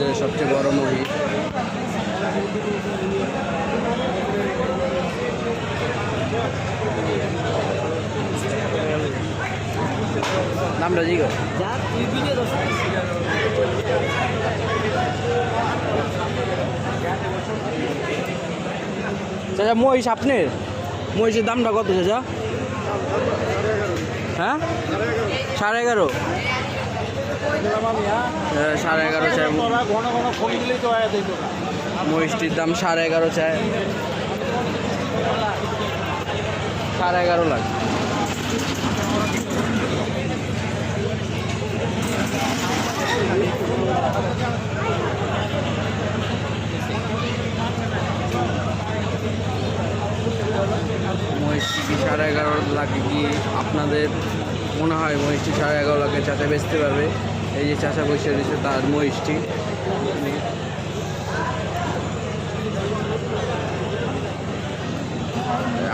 বাজারের সবচেয়ে বড় মহিষ। নামটা জিগো চাচা, মহিষ আপনার? মহিষের দামটা কত চাচা? হ্যাঁ, 11.5। 11.5 চাই মহিষটির দাম। 11.5 চায়। 11.5 লাখ। মহিষটি কি 11.5 লাখে কি আপনাদের মনে হয় মহিষটি 11.5 লাখে চাচা বেচতে পারবে? এই যে চাচা বসে রয়েছে তার মহিষটি।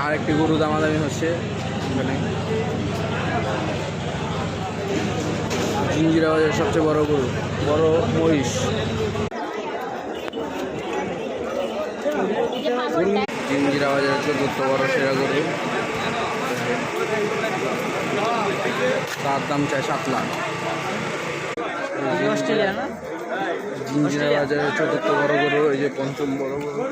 আরেকটি গরু দামাদামি হচ্ছে এখানে। জিঞ্জিরা বাজারের সবচেয়ে বড় গরু, বড় মহিষ। জিঞ্জিরা বাজারের 14th বড় সেরা গরু, তার দাম চায় 7 লাখ। জিঞ্জিরা বাজারের 14th বড় গরু, এই যে 5ম বড় গরু।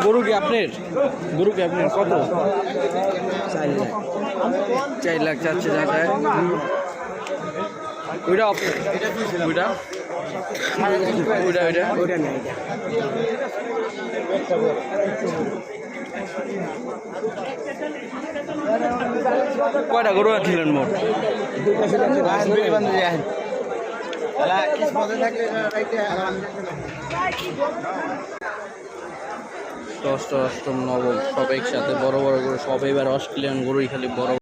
গরু কি আপনার? গরু কি আপনার? কত? 4 লাখ চাচ্ছে চাচায়। ওইটা আপনার? ওইটা ওইটা ওইটা ওইটা নেই। কয়টা গরু আনছিলেন মোট? 6ম 8ম 9ম সব একসাথে বড় বড় গরু, সব এবার অস্ট্রেলিয়ান গরুই খালি বড়।